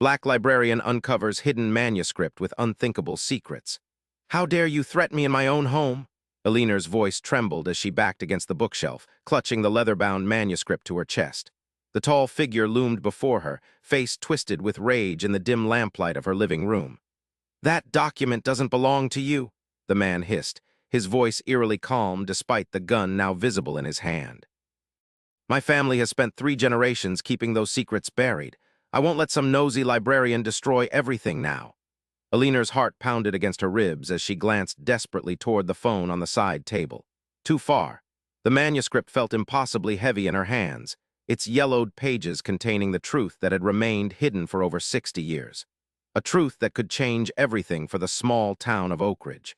Black librarian uncovers hidden manuscript with unthinkable secrets. How dare you threaten me in my own home? Eleanor's voice trembled as she backed against the bookshelf, clutching the leather-bound manuscript to her chest. The tall figure loomed before her, face twisted with rage in the dim lamplight of her living room. "That document doesn't belong to you," the man hissed, his voice eerily calm despite the gun now visible in his hand. "My family has spent 3 generations keeping those secrets buried. I won't let some nosy librarian destroy everything now." Eleanor's heart pounded against her ribs as she glanced desperately toward the phone on the side table. Too far. The manuscript felt impossibly heavy in her hands, its yellowed pages containing the truth that had remained hidden for over 60 years. A truth that could change everything for the small town of Oak Ridge.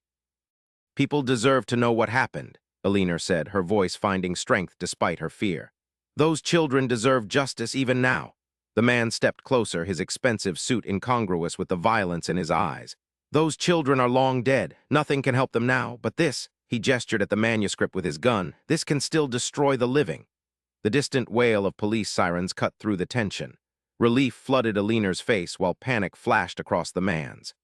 "People deserve to know what happened," Eleanor said, her voice finding strength despite her fear. "Those children deserve justice even now." The man stepped closer, his expensive suit incongruous with the violence in his eyes. "Those children are long dead. Nothing can help them now, but this," he gestured at the manuscript with his gun, "this can still destroy the living." The distant wail of police sirens cut through the tension. Relief flooded Eleanor's face while panic flashed across the man's.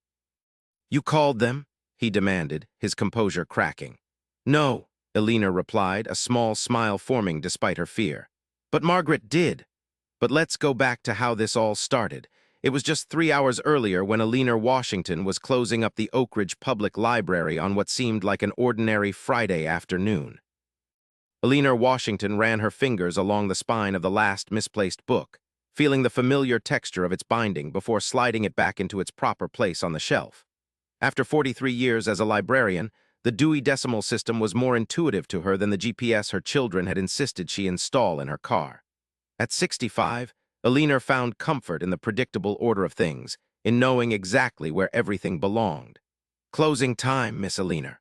"You called them?" he demanded, his composure cracking. "No," Eleanor replied, a small smile forming despite her fear. "But Margaret did." But let's go back to how this all started. It was just 3 hours earlier when Eleanor Washington was closing up the Oak Ridge Public Library on what seemed like an ordinary Friday afternoon. Eleanor Washington ran her fingers along the spine of the last misplaced book, feeling the familiar texture of its binding before sliding it back into its proper place on the shelf. After 43 years as a librarian, the Dewey Decimal System was more intuitive to her than the GPS her children had insisted she install in her car. At 65, Eleanor found comfort in the predictable order of things, in knowing exactly where everything belonged. "Closing time, Miss Eleanor."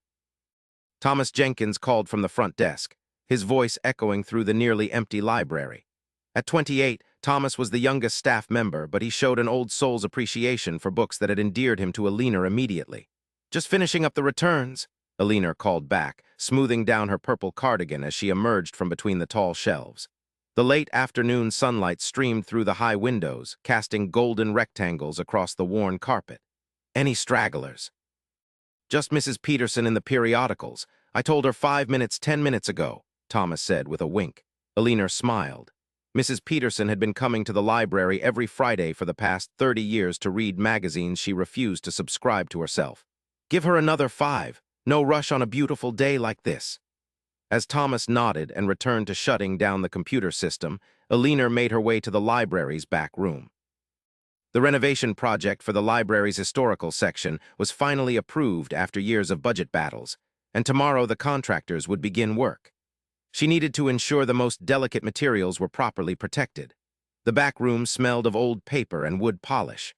Thomas Jenkins called from the front desk, his voice echoing through the nearly empty library. At 28, Thomas was the youngest staff member, but he showed an old soul's appreciation for books that had endeared him to Eleanor immediately. "Just finishing up the returns," Eleanor called back, smoothing down her purple cardigan as she emerged from between the tall shelves. The late afternoon sunlight streamed through the high windows, casting golden rectangles across the worn carpet. "Any stragglers?" "Just Mrs. Peterson in the periodicals. I told her 5 minutes, 10 minutes ago," Thomas said with a wink. Eleanor smiled. Mrs. Peterson had been coming to the library every Friday for the past 30 years to read magazines she refused to subscribe to herself. "Give her another 5. No rush on a beautiful day like this." As Thomas nodded and returned to shutting down the computer system, Eleanor made her way to the library's back room. The renovation project for the library's historical section was finally approved after years of budget battles, and tomorrow the contractors would begin work. She needed to ensure the most delicate materials were properly protected. The back room smelled of old paper and wood polish.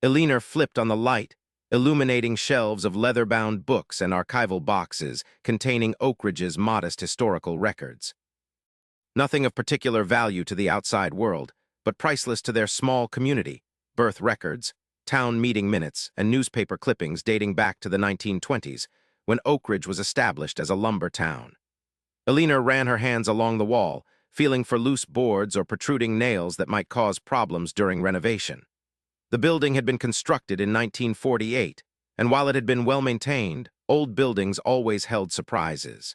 Eleanor flipped on the light, illuminating shelves of leather-bound books and archival boxes containing Oak Ridge's modest historical records. Nothing of particular value to the outside world, but priceless to their small community: birth records, town meeting minutes, and newspaper clippings dating back to the 1920s, when Oak Ridge was established as a lumber town. Eleanor ran her hands along the wall, feeling for loose boards or protruding nails that might cause problems during renovation. The building had been constructed in 1948, and while it had been well-maintained, old buildings always held surprises.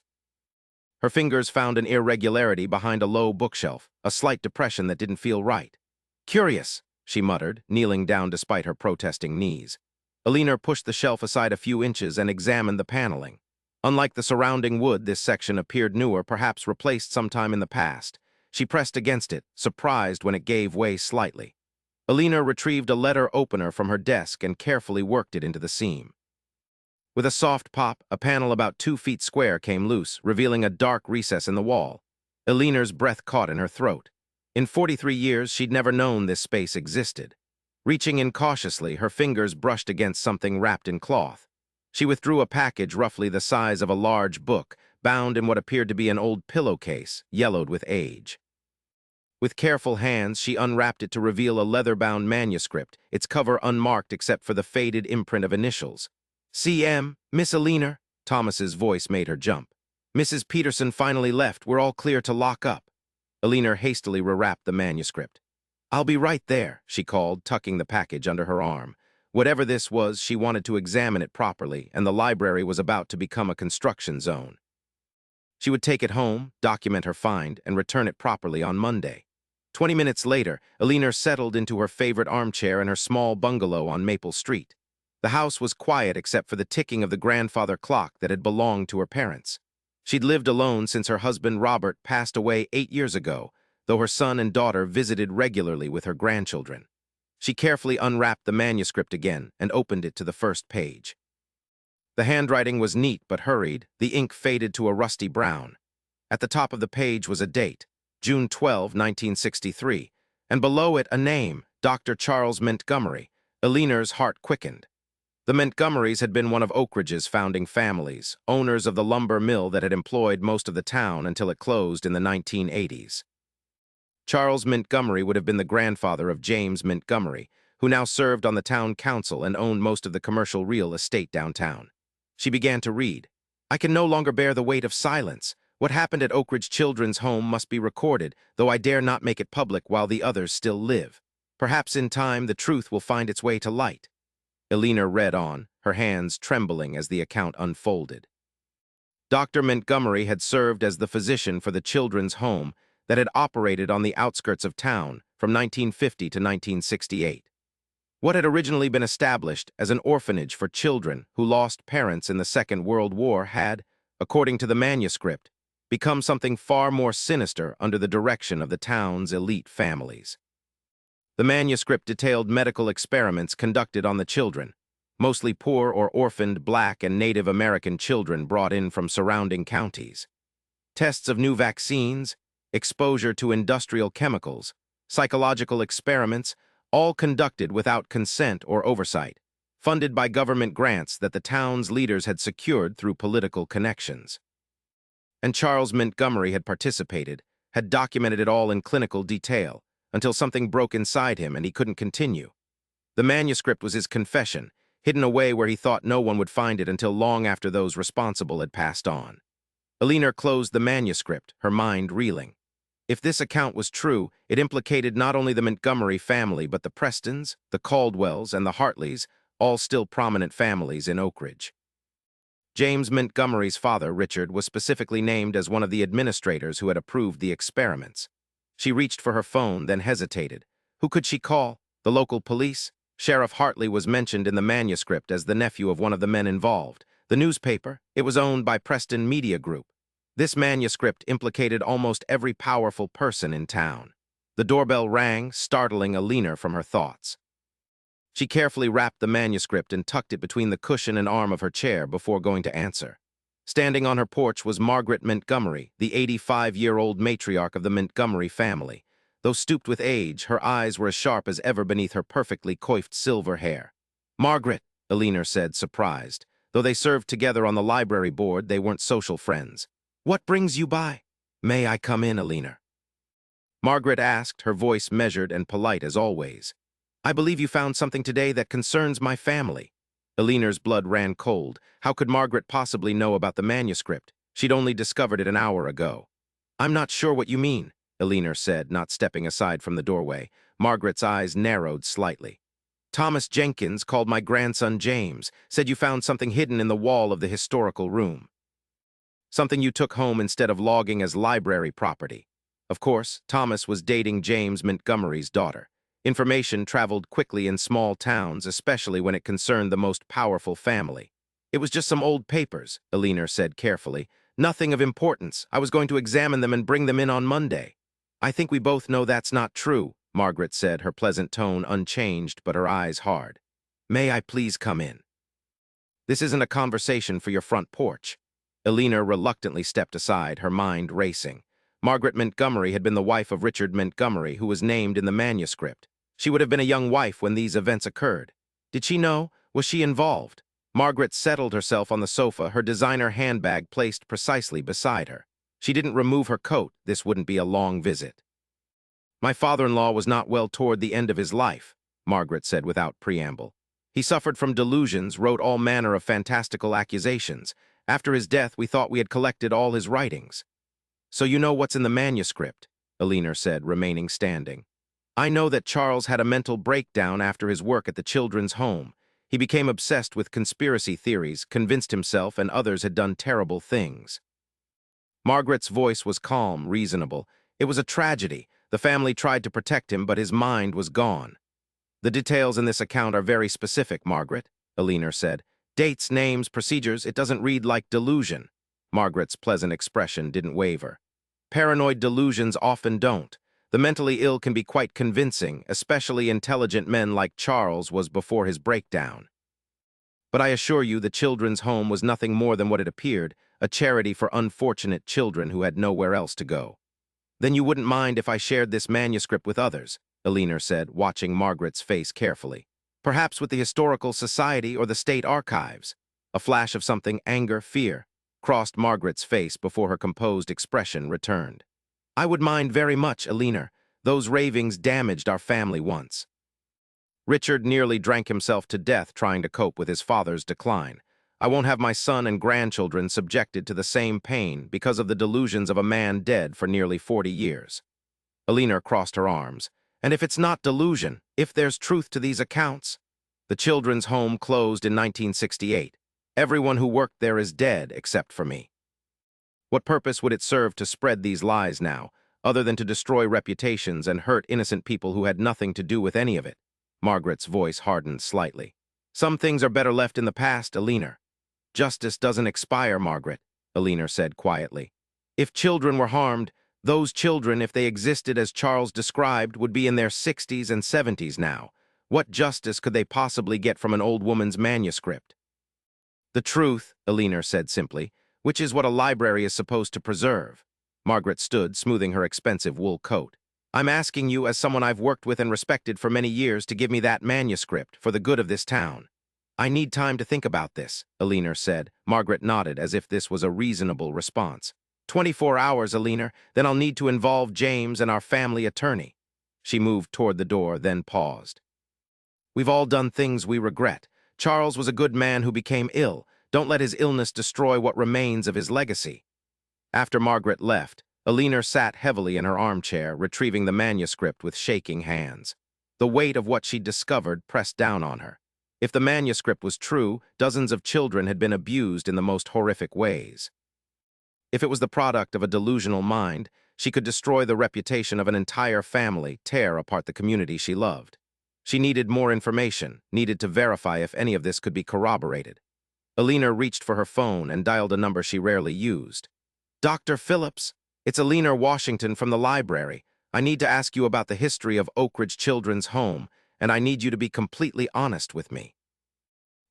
Her fingers found an irregularity behind a low bookshelf, a slight depression that didn't feel right. "Curious," she muttered, kneeling down despite her protesting knees. Eleanor pushed the shelf aside a few inches and examined the paneling. Unlike the surrounding wood, this section appeared newer, perhaps replaced sometime in the past. She pressed against it, surprised when it gave way slightly. Eleanor retrieved a letter opener from her desk and carefully worked it into the seam. With a soft pop, a panel about 2 feet square came loose, revealing a dark recess in the wall. Eleanor's breath caught in her throat. In 43 years, she'd never known this space existed. Reaching in cautiously, her fingers brushed against something wrapped in cloth. She withdrew a package roughly the size of a large book, bound in what appeared to be an old pillowcase, yellowed with age. With careful hands, she unwrapped it to reveal a leather-bound manuscript, its cover unmarked except for the faded imprint of initials. "C.M., Miss Eleanor," Thomas's voice made her jump. "Mrs. Peterson finally left. We're all clear to lock up." Eleanor hastily rewrapped the manuscript. "I'll be right there," she called, tucking the package under her arm. Whatever this was, she wanted to examine it properly, and the library was about to become a construction zone. She would take it home, document her find, and return it properly on Monday. 20 minutes later, Alina settled into her favorite armchair in her small bungalow on Maple Street. The house was quiet except for the ticking of the grandfather clock that had belonged to her parents. She'd lived alone since her husband Robert passed away 8 years ago, though her son and daughter visited regularly with her grandchildren. She carefully unwrapped the manuscript again and opened it to the first page. The handwriting was neat but hurried, the ink faded to a rusty brown. At the top of the page was a date, June 12, 1963, and below it a name, Dr. Charles Montgomery. Alina's heart quickened. The Montgomerys had been one of Oak Ridge's founding families, owners of the lumber mill that had employed most of the town until it closed in the 1980s. Charles Montgomery would have been the grandfather of James Montgomery, who now served on the town council and owned most of the commercial real estate downtown. She began to read. "I can no longer bear the weight of silence. What happened at Oak Ridge Children's Home must be recorded, though I dare not make it public while the others still live. Perhaps in time the truth will find its way to light." Alina read on, her hands trembling as the account unfolded. Dr. Montgomery had served as the physician for the children's home that had operated on the outskirts of town from 1950 to 1968. What had originally been established as an orphanage for children who lost parents in the Second World War had, according to the manuscript, become something far more sinister under the direction of the town's elite families. The manuscript detailed medical experiments conducted on the children, mostly poor or orphaned Black and Native American children brought in from surrounding counties. Tests of new vaccines, exposure to industrial chemicals, psychological experiments, all conducted without consent or oversight, funded by government grants that the town's leaders had secured through political connections. And Charles Montgomery had participated, had documented it all in clinical detail, until something broke inside him and he couldn't continue. The manuscript was his confession, hidden away where he thought no one would find it until long after those responsible had passed on. Alina closed the manuscript, her mind reeling. If this account was true, it implicated not only the Montgomery family, but the Prestons, the Caldwells, and the Hartleys, all still prominent families in Oak Ridge. James Montgomery's father, Richard, was specifically named as one of the administrators who had approved the experiments. She reached for her phone, then hesitated. Who could she call? The local police? Sheriff Hartley was mentioned in the manuscript as the nephew of one of the men involved. The newspaper? It was owned by Preston Media Group. This manuscript implicated almost every powerful person in town. The doorbell rang, startling Alina from her thoughts. She carefully wrapped the manuscript and tucked it between the cushion and arm of her chair before going to answer. Standing on her porch was Margaret Montgomery, the 85-year-old matriarch of the Montgomery family. Though stooped with age, her eyes were as sharp as ever beneath her perfectly coiffed silver hair. "Margaret," Alina said, surprised. Though they served together on the library board, they weren't social friends. "What brings you by?" "May I come in, Alina?" Margaret asked, her voice measured and polite as always. "I believe you found something today that concerns my family." Alina's blood ran cold. How could Margaret possibly know about the manuscript? She'd only discovered it an hour ago. "I'm not sure what you mean," Alina said, not stepping aside from the doorway. Margaret's eyes narrowed slightly. "Thomas Jenkins called my grandson James, said you found something hidden in the wall of the historical room. Something you took home instead of logging as library property." Of course, Thomas was dating James Montgomery's daughter. Information traveled quickly in small towns, especially when it concerned the most powerful family. "It was just some old papers," Alina said carefully. "Nothing of importance. I was going to examine them and bring them in on Monday." "I think we both know that's not true," Margaret said, her pleasant tone unchanged but her eyes hard. "May I please come in?" "This isn't a conversation for your front porch." Alina reluctantly stepped aside, her mind racing. Margaret Montgomery had been the wife of Richard Montgomery, who was named in the manuscript. She would have been a young wife when these events occurred. Did she know? Was she involved? Margaret settled herself on the sofa, her designer handbag placed precisely beside her. She didn't remove her coat. This wouldn't be a long visit. "My father-in-law was not well toward the end of his life," Margaret said without preamble. "He suffered from delusions, wrote all manner of fantastical accusations. After his death, we thought we had collected all his writings." "So you know what's in the manuscript," Alina said, remaining standing. I know that Charles had a mental breakdown after his work at the children's home. He became obsessed with conspiracy theories, convinced himself and others had done terrible things. Margaret's voice was calm, reasonable. It was a tragedy. The family tried to protect him, but his mind was gone. The details in this account are very specific, Margaret, Alina said. Dates, names, procedures, it doesn't read like delusion. Margaret's pleasant expression didn't waver. Paranoid delusions often don't. The mentally ill can be quite convincing, especially intelligent men like Charles was before his breakdown. But I assure you the children's home was nothing more than what it appeared, a charity for unfortunate children who had nowhere else to go. Then you wouldn't mind if I shared this manuscript with others, Alina said, watching Margaret's face carefully. Perhaps with the Historical Society or the State Archives. A flash of something, anger, fear, crossed Margaret's face before her composed expression returned. I would mind very much, Alina. Those ravings damaged our family once. Richard nearly drank himself to death trying to cope with his father's decline. I won't have my son and grandchildren subjected to the same pain because of the delusions of a man dead for nearly 40 years. Alina crossed her arms. And if it's not delusion, if there's truth to these accounts? The children's home closed in 1968. Everyone who worked there is dead except for me. What purpose would it serve to spread these lies now, other than to destroy reputations and hurt innocent people who had nothing to do with any of it? Margaret's voice hardened slightly. Some things are better left in the past, Alina. Justice doesn't expire, Margaret, Alina said quietly. If children were harmed, those children, if they existed as Charles described, would be in their 60s and 70s now. What justice could they possibly get from an old woman's manuscript? The truth, Alina said simply, which is what a library is supposed to preserve. Margaret stood, smoothing her expensive wool coat. I'm asking you, as someone I've worked with and respected for many years, to give me that manuscript for the good of this town. I need time to think about this, Alina said. Margaret nodded as if this was a reasonable response. 24 hours, Alina, then I'll need to involve James and our family attorney. She moved toward the door, then paused. We've all done things we regret. Charles was a good man who became ill. Don't let his illness destroy what remains of his legacy. After Margaret left, Alina sat heavily in her armchair, retrieving the manuscript with shaking hands. The weight of what she'd discovered pressed down on her. If the manuscript was true, dozens of children had been abused in the most horrific ways. If it was the product of a delusional mind, she could destroy the reputation of an entire family, tear apart the community she loved. She needed more information, needed to verify if any of this could be corroborated. Alina reached for her phone and dialed a number she rarely used. Dr. Phillips, it's Alina Washington from the library. I need to ask you about the history of Oak Ridge Children's Home, and I need you to be completely honest with me.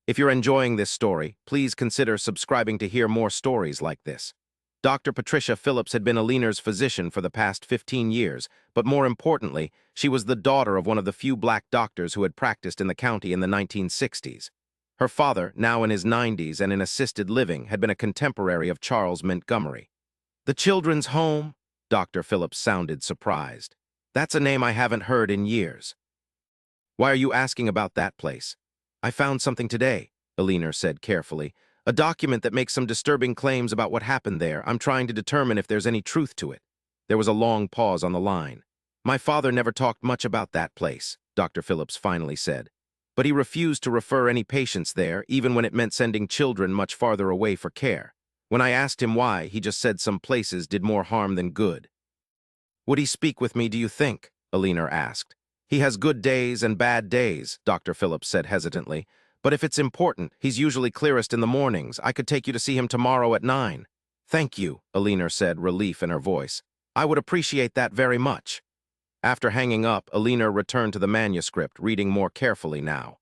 If you're enjoying this story, please consider subscribing to hear more stories like this. Dr. Patricia Phillips had been Alina's physician for the past 15 years, but more importantly, she was the daughter of one of the few black doctors who had practiced in the county in the 1960s. Her father, now in his 90s and in assisted living, had been a contemporary of Charles Montgomery. The Children's Home? Dr. Phillips sounded surprised. That's a name I haven't heard in years. Why are you asking about that place? I found something today, Alina said carefully. A document that makes some disturbing claims about what happened there. I'm trying to determine if there's any truth to it. There was a long pause on the line. My father never talked much about that place, Dr. Phillips finally said. But he refused to refer any patients there, even when it meant sending children much farther away for care. When I asked him why, he just said some places did more harm than good. Would he speak with me, do you think? Alina asked. He has good days and bad days, Dr. Phillips said hesitantly. But if it's important, he's usually clearest in the mornings. I could take you to see him tomorrow at 9. Thank you, Alina said, relief in her voice. I would appreciate that very much. After hanging up, Alina returned to the manuscript, reading more carefully now.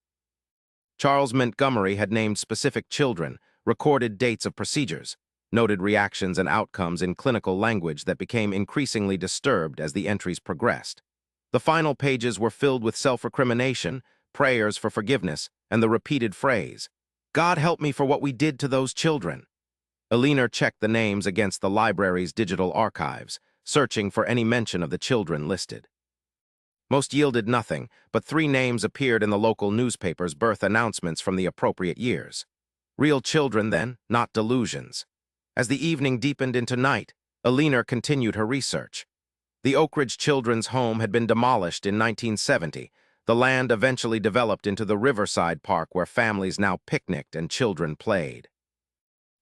Charles Montgomery had named specific children, recorded dates of procedures, noted reactions and outcomes in clinical language that became increasingly disturbed as the entries progressed. The final pages were filled with self-recrimination, prayers for forgiveness, and the repeated phrase, God help me for what we did to those children. Alina checked the names against the library's digital archives, searching for any mention of the children listed. Most yielded nothing, but 3 names appeared in the local newspaper's birth announcements from the appropriate years. Real children, then, not delusions. As the evening deepened into night, Alina continued her research. The Oak Ridge Children's Home had been demolished in 1970. The land eventually developed into the Riverside Park where families now picnicked and children played.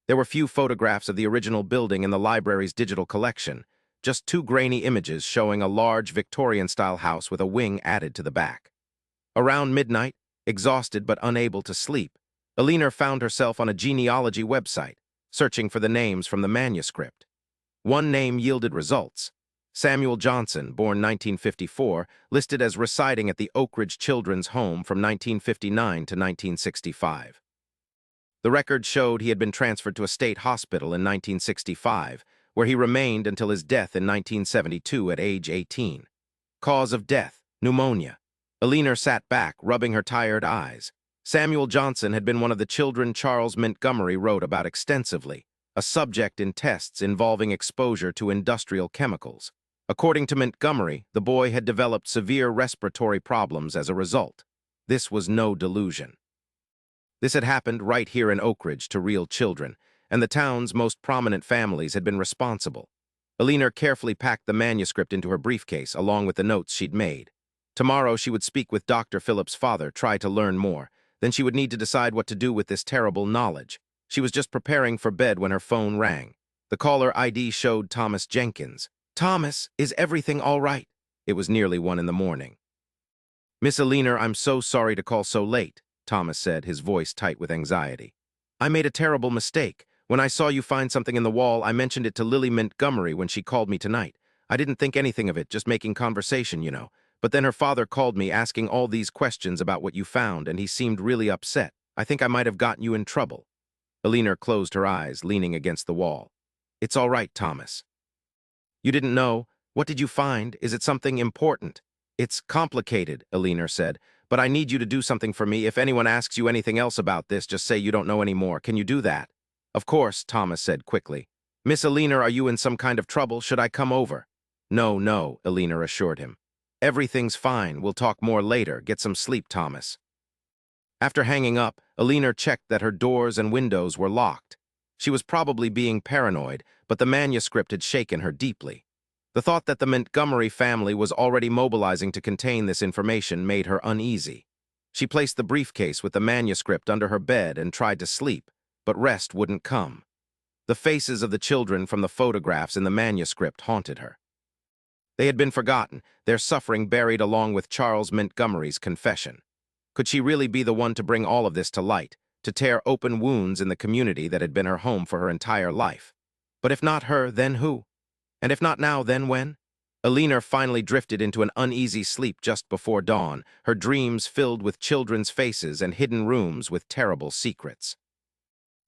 There were few photographs of the original building in the library's digital collection, just two grainy images showing a large Victorian-style house with a wing added to the back. Around midnight, exhausted but unable to sleep, Alina found herself on a genealogy website, searching for the names from the manuscript. One name yielded results. Samuel Johnson, born 1954, listed as residing at the Oak Ridge Children's Home from 1959 to 1965. The record showed he had been transferred to a state hospital in 1965, where he remained until his death in 1972 at age 18. Cause of death, pneumonia. Alina sat back, rubbing her tired eyes. Samuel Johnson had been one of the children Charles Montgomery wrote about extensively, a subject in tests involving exposure to industrial chemicals. According to Montgomery, the boy had developed severe respiratory problems as a result. This was no delusion. This had happened right here in Oak Ridge to real children, and the town's most prominent families had been responsible. Alina carefully packed the manuscript into her briefcase along with the notes she'd made. Tomorrow she would speak with Dr. Philip's father, try to learn more. Then she would need to decide what to do with this terrible knowledge. She was just preparing for bed when her phone rang. The caller ID showed Thomas Jenkins. "Thomas, is everything all right?" It was nearly 1 in the morning. "Miss Alina, I'm so sorry to call so late," Thomas said, his voice tight with anxiety. "I made a terrible mistake. When I saw you find something in the wall, I mentioned it to Lily Montgomery when she called me tonight. I didn't think anything of it, just making conversation, you know. But then her father called me asking all these questions about what you found, and he seemed really upset. I think I might have gotten you in trouble." Alina closed her eyes, leaning against the wall. "It's all right, Thomas." "You didn't know? What did you find? Is it something important?" "It's complicated," Alina said, "but I need you to do something for me. If anyone asks you anything else about this, just say you don't know any more. Can you do that?" "Of course," Thomas said quickly. "Miss Alina, are you in some kind of trouble? Should I come over?" "No, no," Alina assured him. "Everything's fine. We'll talk more later. Get some sleep, Thomas." After hanging up, Alina checked that her doors and windows were locked. She was probably being paranoid, but the manuscript had shaken her deeply. The thought that the Montgomery family was already mobilizing to contain this information made her uneasy. She placed the briefcase with the manuscript under her bed and tried to sleep, but rest wouldn't come. The faces of the children from the photographs in the manuscript haunted her. They had been forgotten, their suffering buried along with Charles Montgomery's confession. Could she really be the one to bring all of this to light, to tear open wounds in the community that had been her home for her entire life? But if not her, then who? And if not now, then when? Alina finally drifted into an uneasy sleep just before dawn, her dreams filled with children's faces and hidden rooms with terrible secrets.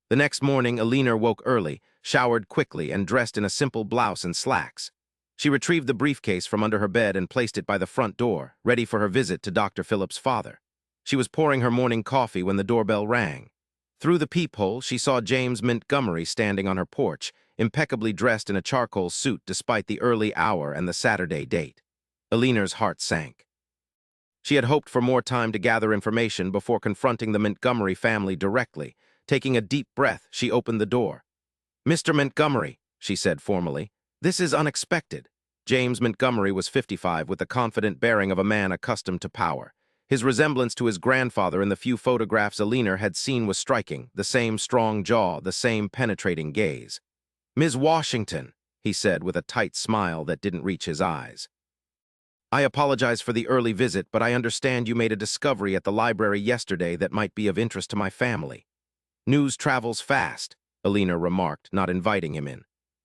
The next morning, Alina woke early, showered quickly, and dressed in a simple blouse and slacks. She retrieved the briefcase from under her bed and placed it by the front door, ready for her visit to Dr. Philip's father. She was pouring her morning coffee when the doorbell rang. Through the peephole, she saw James Montgomery standing on her porch, impeccably dressed in a charcoal suit despite the early hour and the Saturday date. Alina's heart sank. She had hoped for more time to gather information before confronting the Montgomery family directly. Taking a deep breath, she opened the door. "Mr. Montgomery," she said formally, "this is unexpected." James Montgomery was 55, with the confident bearing of a man accustomed to power. His resemblance to his grandfather in the few photographs Alina had seen was striking, the same strong jaw, the same penetrating gaze. "Ms. Washington," he said with a tight smile that didn't reach his eyes. "I apologize for the early visit, but I understand you made a discovery at the library yesterday that might be of interest to my family." "News travels fast," Alina remarked, not inviting him in.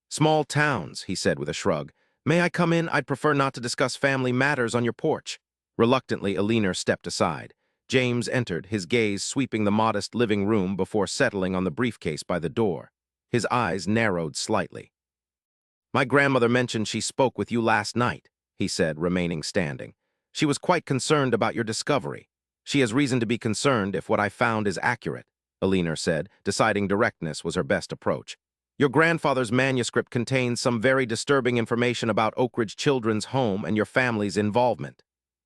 "Small towns," he said with a shrug. "May I come in? I'd prefer not to discuss family matters on your porch." Reluctantly, Alina stepped aside. James entered, his gaze sweeping the modest living room before settling on the briefcase by the door. His eyes narrowed slightly. "My grandmother mentioned she spoke with you last night," he said, remaining standing. "She was quite concerned about your discovery. She has reason to be concerned if what I found is accurate," Alina said, deciding directness was her best approach. "Your grandfather's manuscript contains some very disturbing information about Oak Ridge Children's Home and your family's involvement."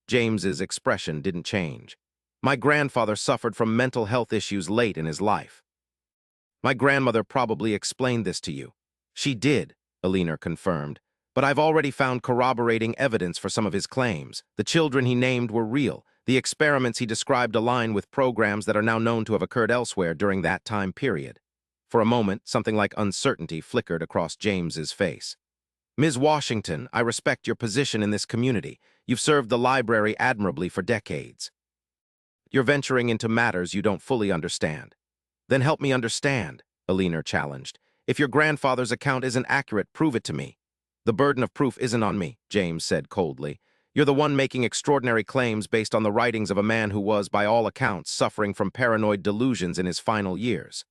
James's expression didn't change. "My grandfather suffered from mental health issues late in his life." "My grandmother probably explained this to you." "She did," Alina confirmed. But I've already found corroborating evidence for some of his claims. The children he named were real. The experiments he described align with programs that are now known to have occurred elsewhere during that time period. For a moment, something like uncertainty flickered across James's face. Ms. Washington, I respect your position in this community. You've served the library admirably for decades. You're venturing into matters you don't fully understand. Then help me understand, Alina challenged. If your grandfather's account isn't accurate, prove it to me. The burden of proof isn't on me, James said coldly. You're the one making extraordinary claims based on the writings of a man who was, by all accounts, suffering from paranoid delusions in his final years.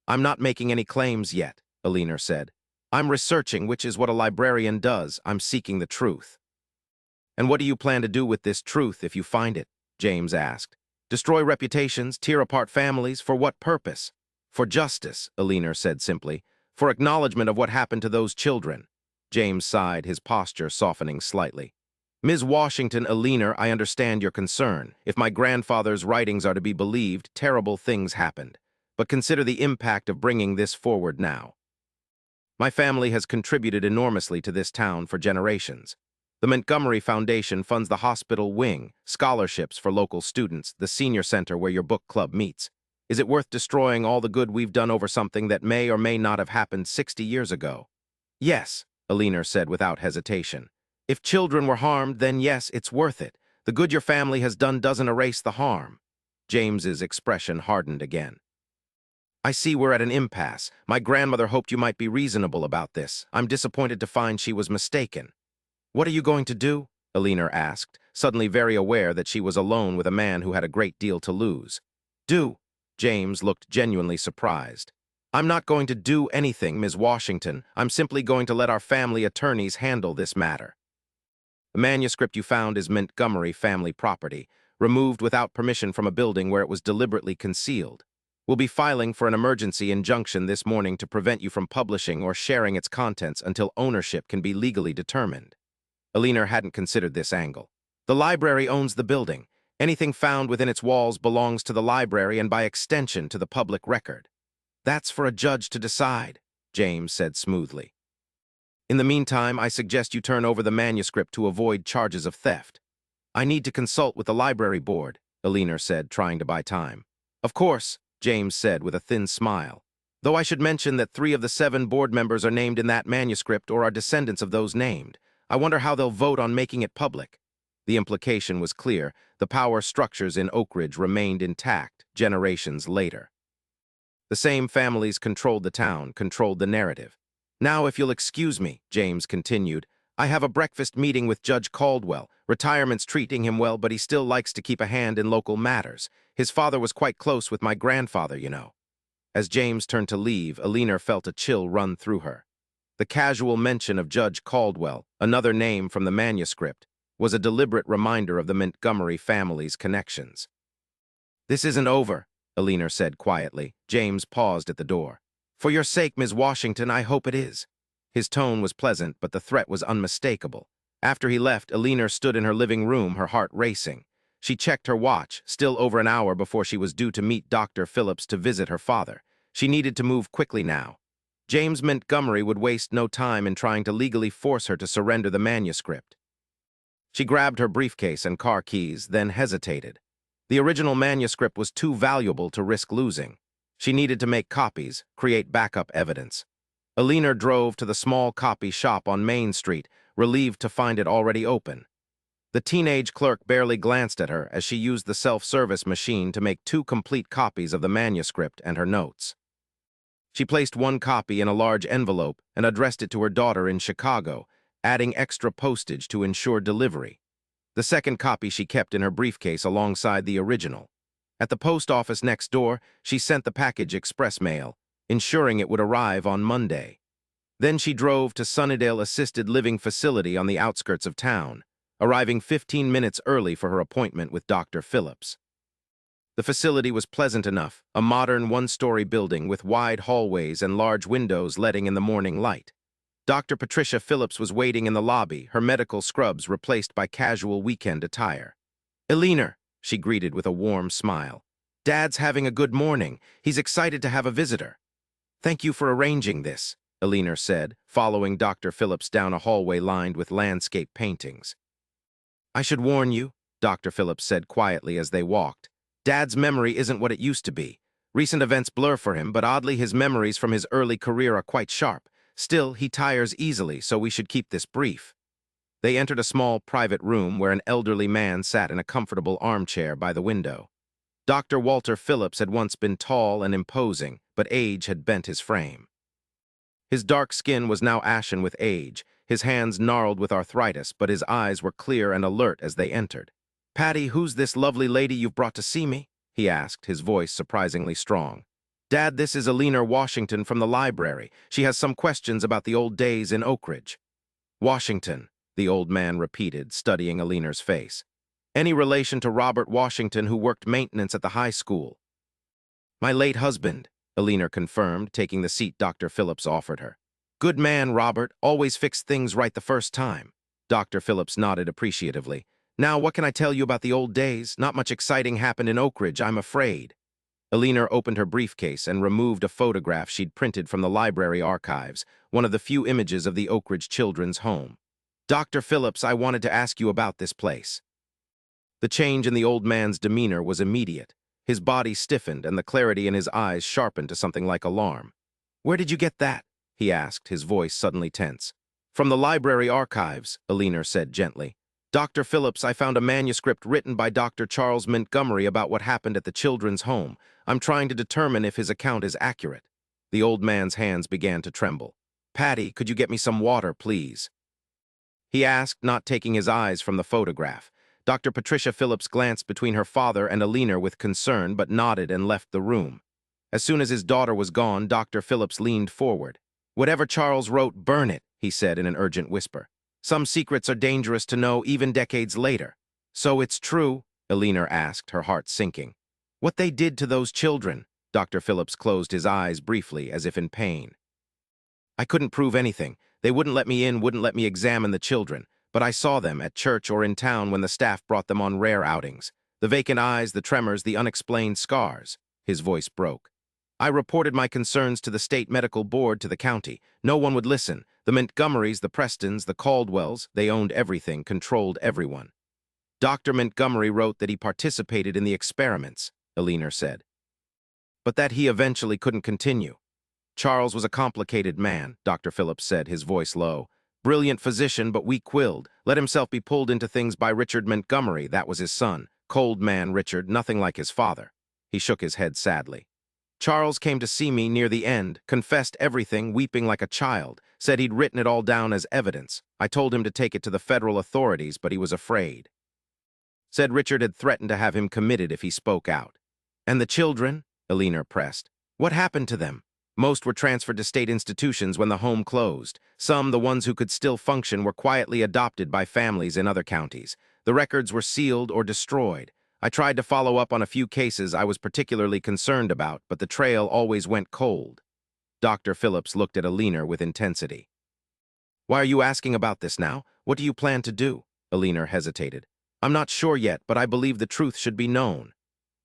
I'm not making any claims yet, Alina said. I'm researching, which is what a librarian does. I'm seeking the truth. And what do you plan to do with this truth if you find it? James asked. Destroy reputations, tear apart families, for what purpose? For justice, Alina said simply. For acknowledgement of what happened to those children. James sighed, his posture softening slightly. Ms. Washington, Alina, I understand your concern. If my grandfather's writings are to be believed, terrible things happened. But consider the impact of bringing this forward now. My family has contributed enormously to this town for generations. The Montgomery Foundation funds the hospital wing, scholarships for local students, the senior center where your book club meets. Is it worth destroying all the good we've done over something that may or may not have happened 60 years ago? Yes, Alina said without hesitation. If children were harmed, then yes, it's worth it. The good your family has done doesn't erase the harm. James's expression hardened again. I see we're at an impasse. My grandmother hoped you might be reasonable about this. I'm disappointed to find she was mistaken. What are you going to do? Alina asked, suddenly very aware that she was alone with a man who had a great deal to lose. Do? James looked genuinely surprised. I'm not going to do anything, Ms. Washington. I'm simply going to let our family attorneys handle this matter. The manuscript you found is Montgomery family property, removed without permission from a building where it was deliberately concealed. We'll be filing for an emergency injunction this morning to prevent you from publishing or sharing its contents until ownership can be legally determined. Alina hadn't considered this angle. The library owns the building. Anything found within its walls belongs to the library and by extension to the public record. That's for a judge to decide, James said smoothly. In the meantime, I suggest you turn over the manuscript to avoid charges of theft. I need to consult with the library board, Alina said, trying to buy time. Of course, James said with a thin smile. Though I should mention that 3 of the 7 board members are named in that manuscript or are descendants of those named. I wonder how they'll vote on making it public. The implication was clear. The power structures in Oak Ridge remained intact generations later. The same families controlled the town, controlled the narrative. Now, if you'll excuse me, James continued, I have a breakfast meeting with Judge Caldwell. Retirement's treating him well, but he still likes to keep a hand in local matters. His father was quite close with my grandfather, you know. As James turned to leave, Alina felt a chill run through her. The casual mention of Judge Caldwell, another name from the manuscript, was a deliberate reminder of the Montgomery family's connections. This isn't over, Alina said quietly. James paused at the door. For your sake, Ms. Washington, I hope it is. His tone was pleasant, but the threat was unmistakable. After he left, Alina stood in her living room, her heart racing. She checked her watch, still over an hour before she was due to meet Dr. Phillips to visit her father. She needed to move quickly now. James Montgomery would waste no time in trying to legally force her to surrender the manuscript. She grabbed her briefcase and car keys, then hesitated. The original manuscript was too valuable to risk losing. She needed to make copies, create backup evidence. Alina drove to the small copy shop on Main Street, relieved to find it already open. The teenage clerk barely glanced at her as she used the self-service machine to make 2 complete copies of the manuscript and her notes. She placed 1 copy in a large envelope and addressed it to her daughter in Chicago, adding extra postage to ensure delivery. The second copy she kept in her briefcase alongside the original. At the post office next door, she sent the package express mail, ensuring it would arrive on Monday. Then she drove to Sunnydale Assisted Living Facility on the outskirts of town, arriving 15 minutes early for her appointment with Dr. Phillips. The facility was pleasant enough, a modern 1-story building with wide hallways and large windows letting in the morning light. Dr. Patricia Phillips was waiting in the lobby, her medical scrubs replaced by casual weekend attire. Alina, she greeted with a warm smile. Dad's having a good morning. He's excited to have a visitor. Thank you for arranging this. Alina said, following Dr. Phillips down a hallway lined with landscape paintings. I should warn you, Dr. Phillips said quietly as they walked. Dad's memory isn't what it used to be. Recent events blur for him, but oddly his memories from his early career are quite sharp. Still, he tires easily, so we should keep this brief. They entered a small, private room where an elderly man sat in a comfortable armchair by the window. Dr. Walter Phillips had once been tall and imposing, but age had bent his frame. His dark skin was now ashen with age, his hands gnarled with arthritis, but his eyes were clear and alert as they entered. "Patty, who's this lovely lady you've brought to see me?" he asked, his voice surprisingly strong. "Dad, this is Alina Washington from the library. She has some questions about the old days in Oak Ridge." "Washington," the old man repeated, studying Alina's face. "Any relation to Robert Washington, who worked maintenance at the high school?" "My late husband," Alina confirmed, taking the seat Dr. Phillips offered her. "Good man, Robert, always fixed things right the first time." Dr. Phillips nodded appreciatively. "Now, what can I tell you about the old days? Not much exciting happened in Oak Ridge, I'm afraid." Alina opened her briefcase and removed a photograph she'd printed from the library archives, one of the few images of the Oak Ridge children's home. "Dr. Phillips, I wanted to ask you about this place." The change in the old man's demeanor was immediate. His body stiffened and the clarity in his eyes sharpened to something like alarm. "Where did you get that?" he asked, his voice suddenly tense. "From the library archives," Alina said gently. "Dr. Phillips, I found a manuscript written by Dr. Charles Montgomery about what happened at the children's home. I'm trying to determine if his account is accurate." The old man's hands began to tremble. "Patty, could you get me some water, please?" he asked, not taking his eyes from the photograph. Dr. Patricia Phillips glanced between her father and Alina with concern, but nodded and left the room. As soon as his daughter was gone, Dr. Phillips leaned forward. "Whatever Charles wrote, burn it," he said in an urgent whisper. "Some secrets are dangerous to know even decades later." "So it's true?" Alina asked, her heart sinking. "What they did to those children?" Dr. Phillips closed his eyes briefly, as if in pain. "I couldn't prove anything. They wouldn't let me in, wouldn't let me examine the children. But I saw them at church or in town when the staff brought them on rare outings. The vacant eyes, the tremors, the unexplained scars." His voice broke. "I reported my concerns to the state medical board, to the county. No one would listen. The Montgomerys, the Prestons, the Caldwells, they owned everything, controlled everyone." "Dr. Montgomery wrote that he participated in the experiments," Alina said. "But that he eventually couldn't continue." "Charles was a complicated man," Dr. Phillips said, his voice low. "Brilliant physician, but weak-willed. Let himself be pulled into things by Richard Montgomery, that was his son. Cold man, Richard, nothing like his father." He shook his head sadly. "Charles came to see me near the end, confessed everything, weeping like a child, said he'd written it all down as evidence. I told him to take it to the federal authorities, but he was afraid. Said Richard had threatened to have him committed if he spoke out." "And the children?" Alina pressed. "What happened to them?" "Most were transferred to state institutions when the home closed. Some, the ones who could still function, were quietly adopted by families in other counties. The records were sealed or destroyed. I tried to follow up on a few cases I was particularly concerned about, but the trail always went cold." Dr. Phillips looked at Alina with intensity. "Why are you asking about this now? What do you plan to do?" Alina hesitated. "I'm not sure yet, but I believe the truth should be known."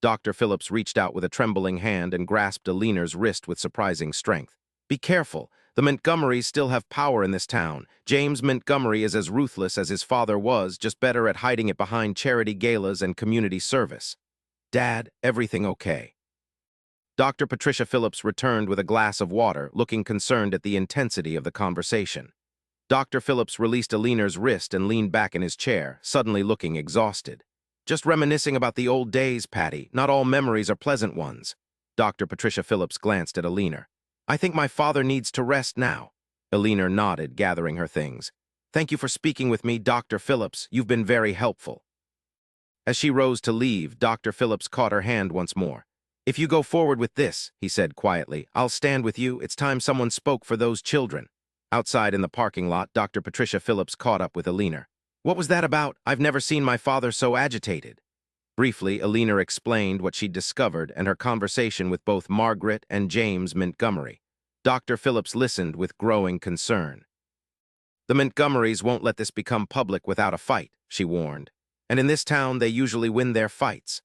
Dr. Phillips reached out with a trembling hand and grasped Alina's wrist with surprising strength. "Be careful. The Montgomerys still have power in this town. James Montgomery is as ruthless as his father was, just better at hiding it behind charity galas and community service." "Dad, everything okay?" Dr. Patricia Phillips returned with a glass of water, looking concerned at the intensity of the conversation. Dr. Phillips released Alina's wrist and leaned back in his chair, suddenly looking exhausted. "Just reminiscing about the old days, Patty. Not all memories are pleasant ones." Dr. Patricia Phillips glanced at Alina. "I think my father needs to rest now." Alina nodded, gathering her things. "Thank you for speaking with me, Dr. Phillips. You've been very helpful." As she rose to leave, Dr. Phillips caught her hand once more. "If you go forward with this," he said quietly, "I'll stand with you. It's time someone spoke for those children." Outside in the parking lot, Dr. Patricia Phillips caught up with Alina. "What was that about? I've never seen my father so agitated." Briefly, Alina explained what she'd discovered and her conversation with both Margaret and James Montgomery. Dr. Phillips listened with growing concern. "The Montgomerys won't let this become public without a fight," she warned. "And in this town, they usually win their fights."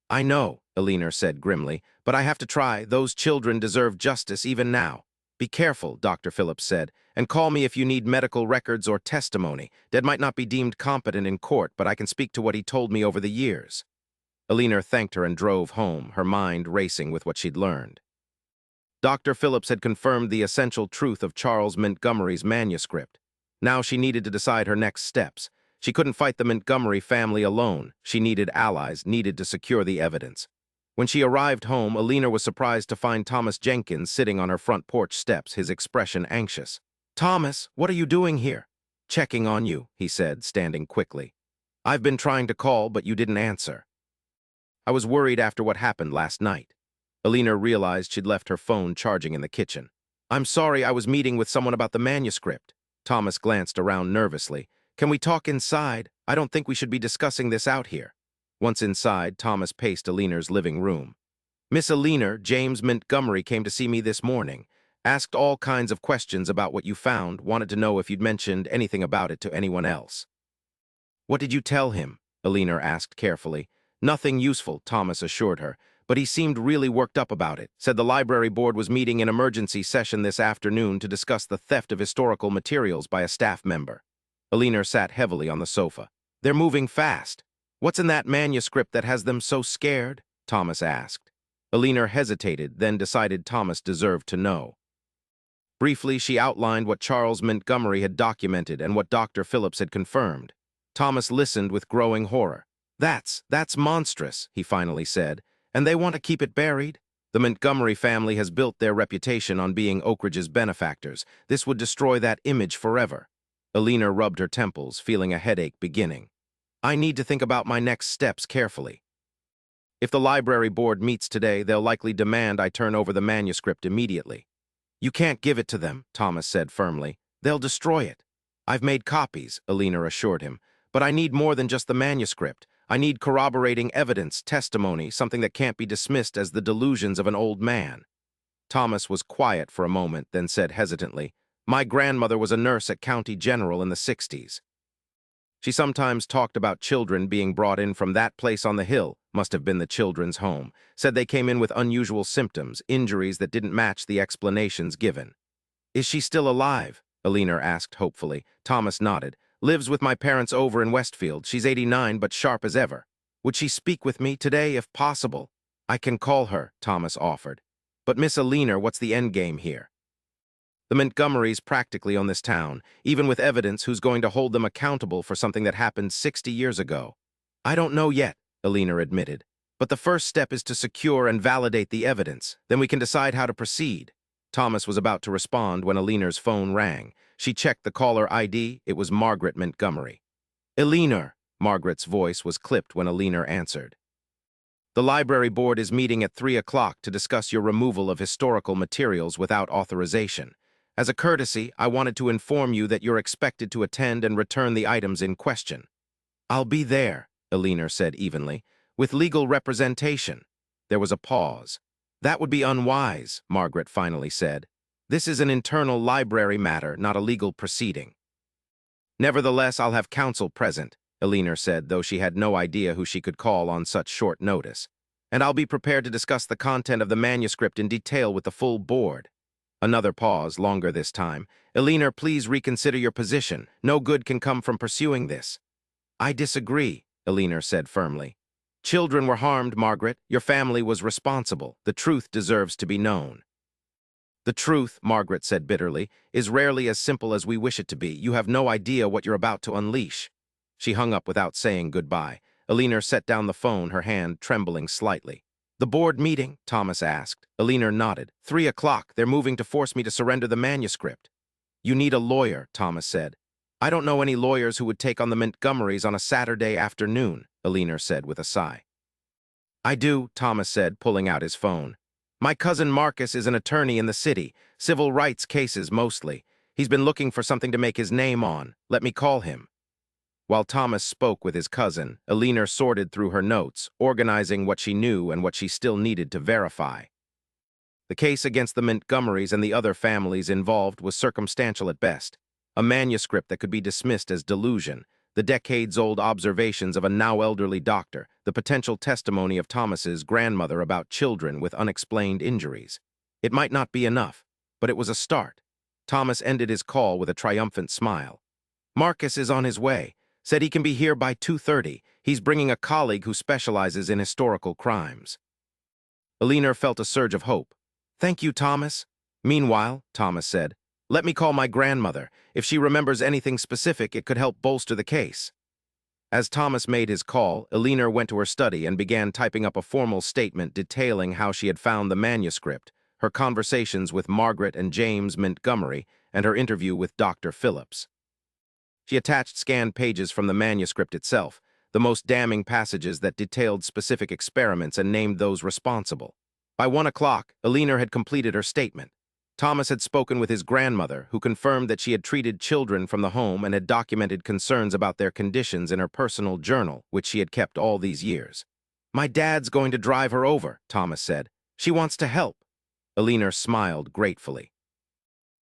"I know," Alina said grimly, "but I have to try. Those children deserve justice even now." Be careful, Dr. Phillips said, and call me if you need medical records or testimony. Dad might not be deemed competent in court, but I can speak to what he told me over the years. Alina thanked her and drove home, her mind racing with what she'd learned. Dr. Phillips had confirmed the essential truth of Charles Montgomery's manuscript. Now she needed to decide her next steps. She couldn't fight the Montgomery family alone. She needed allies, needed to secure the evidence. When she arrived home, Alina was surprised to find Thomas Jenkins sitting on her front porch steps, his expression anxious. "Thomas, what are you doing here?" "Checking on you," he said, standing quickly. "I've been trying to call, but you didn't answer. I was worried after what happened last night." Alina realized she'd left her phone charging in the kitchen. "I'm sorry, I was meeting with someone about the manuscript." Thomas glanced around nervously. "Can we talk inside? I don't think we should be discussing this out here." Once inside, Thomas paced Alina's living room. "Miss Alina, James Montgomery came to see me this morning. Asked all kinds of questions about what you found, wanted to know if you'd mentioned anything about it to anyone else." "What did you tell him?" Alina asked carefully. "Nothing useful," Thomas assured her, but he seemed really worked up about it. Said the library board was meeting in emergency session this afternoon to discuss the theft of historical materials by a staff member. Alina sat heavily on the sofa. "They're moving fast. What's in that manuscript that has them so scared?" Thomas asked. Alina hesitated, then decided Thomas deserved to know. Briefly, she outlined what Charles Montgomery had documented and what Dr. Phillips had confirmed. Thomas listened with growing horror. That's monstrous," he finally said. "And they want to keep it buried? The Montgomery family has built their reputation on being Oak Ridge's benefactors. This would destroy that image forever." Alina rubbed her temples, feeling a headache beginning. "I need to think about my next steps carefully. If the library board meets today, they'll likely demand I turn over the manuscript immediately." "You can't give it to them," Thomas said firmly. "They'll destroy it." "I've made copies," Alina assured him. "But I need more than just the manuscript. I need corroborating evidence, testimony, something that can't be dismissed as the delusions of an old man." Thomas was quiet for a moment, then said hesitantly, "My grandmother was a nurse at County General in the 60s. She sometimes talked about children being brought in from that place on the hill, must have been the children's home. Said they came in with unusual symptoms, injuries that didn't match the explanations given." "Is she still alive?" Alina asked hopefully. Thomas nodded. "Lives with my parents over in Westfield. She's 89, but sharp as ever. Would she speak with me today, if possible?" "I can call her," Thomas offered. "But Miss Alina, what's the end game here? The Montgomerys practically own this town. Even with evidence, who's going to hold them accountable for something that happened 60 years ago?" "I don't know yet," Alina admitted. "But the first step is to secure and validate the evidence. Then we can decide how to proceed." Thomas was about to respond when Alina's phone rang. She checked the caller ID. It was Margaret Montgomery. "Alina," Margaret's voice was clipped when Alina answered. "The library board is meeting at 3 o'clock to discuss your removal of historical materials without authorization. As a courtesy, I wanted to inform you that you're expected to attend and return the items in question." "I'll be there," Alina said evenly, "with legal representation." There was a pause. "That would be unwise," Margaret finally said. "This is an internal library matter, not a legal proceeding." "Nevertheless, I'll have counsel present," Alina said, though she had no idea who she could call on such short notice. "And I'll be prepared to discuss the content of the manuscript in detail with the full board." Another pause, longer this time. "Alina, please reconsider your position. No good can come from pursuing this." "I disagree," Alina said firmly. "Children were harmed, Margaret. Your family was responsible. The truth deserves to be known." "The truth," Margaret said bitterly, "is rarely as simple as we wish it to be. You have no idea what you're about to unleash." She hung up without saying goodbye. Alina set down the phone, her hand trembling slightly. "The board meeting?" Thomas asked. Alina nodded. 3 o'clock. They're moving to force me to surrender the manuscript." "You need a lawyer," Thomas said. "I don't know any lawyers who would take on the Montgomerys on a Saturday afternoon," Alina said with a sigh. "I do," Thomas said, pulling out his phone. "My cousin Marcus is an attorney in the city, civil rights cases mostly. He's been looking for something to make his name on. Let me call him." While Thomas spoke with his cousin, Alina sorted through her notes, organizing what she knew and what she still needed to verify. The case against the Montgomerys and the other families involved was circumstantial at best. A manuscript that could be dismissed as delusion, the decades-old observations of a now-elderly doctor, the potential testimony of Thomas's grandmother about children with unexplained injuries. It might not be enough. but it was a start. Thomas ended his call with a triumphant smile. Marcus is on his way. Said he can be here by 2:30. He's bringing a colleague who specializes in historical crimes. Eleanor felt a surge of hope. Thank you, Thomas. Meanwhile, Thomas said, let me call my grandmother. If she remembers anything specific, it could help bolster the case. As Thomas made his call, Eleanor went to her study and began typing up a formal statement detailing how she had found the manuscript, her conversations with Margaret and James Montgomery, and her interview with Dr. Phillips. She attached scanned pages from the manuscript itself, the most damning passages that detailed specific experiments and named those responsible. By 1 o'clock, Eleanor had completed her statement. Thomas had spoken with his grandmother, who confirmed that she had treated children from the home and had documented concerns about their conditions in her personal journal, which she had kept all these years. My dad's going to drive her over, Thomas said. She wants to help. Eleanor smiled gratefully.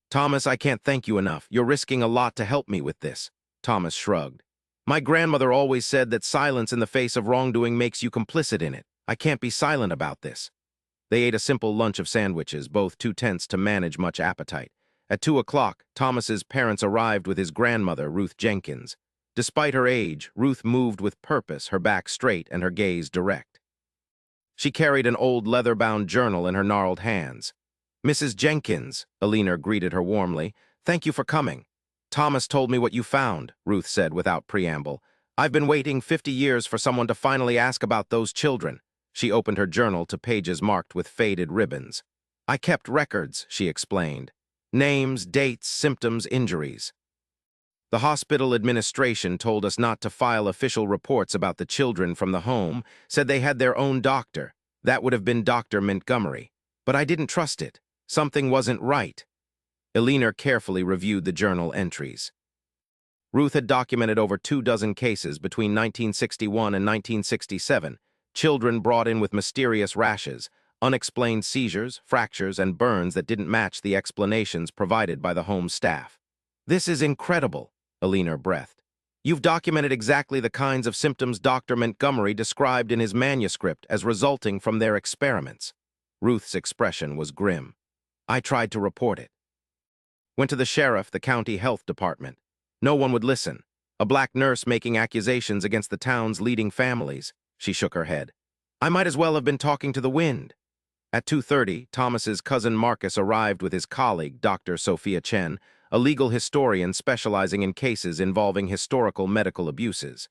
Thomas, I can't thank you enough. You're risking a lot to help me with this. Thomas shrugged. My grandmother always said that silence in the face of wrongdoing makes you complicit in it. I can't be silent about this. They ate a simple lunch of sandwiches, both too tense to manage much appetite. At 2 o'clock, Thomas's parents arrived with his grandmother, Ruth Jenkins. Despite her age, Ruth moved with purpose, her back straight and her gaze direct. She carried an old leather-bound journal in her gnarled hands. Mrs. Jenkins, Eleanor greeted her warmly, thank you for coming. Thomas told me what you found, Ruth said without preamble. I've been waiting 50 years for someone to finally ask about those children. She opened her journal to pages marked with faded ribbons. I kept records, she explained. Names, dates, symptoms, injuries. The hospital administration told us not to file official reports about the children from the home, said they had their own doctor. That would have been Dr. Montgomery. But I didn't trust it. Something wasn't right. Eleanor carefully reviewed the journal entries. Ruth had documented over 24 cases between 1961 and 1967, children brought in with mysterious rashes, unexplained seizures, fractures, and burns that didn't match the explanations provided by the home staff. This is incredible, Eleanor breathed. You've documented exactly the kinds of symptoms Dr. Montgomery described in his manuscript as resulting from their experiments. Ruth's expression was grim. I tried to report it. Went to the sheriff, the county health department. No one would listen. A black nurse making accusations against the town's leading families. She shook her head. I might as well have been talking to the wind. At 2:30, Thomas's cousin Marcus arrived with his colleague, Dr. Sophia Chen, a legal historian specializing in cases involving historical medical abuses.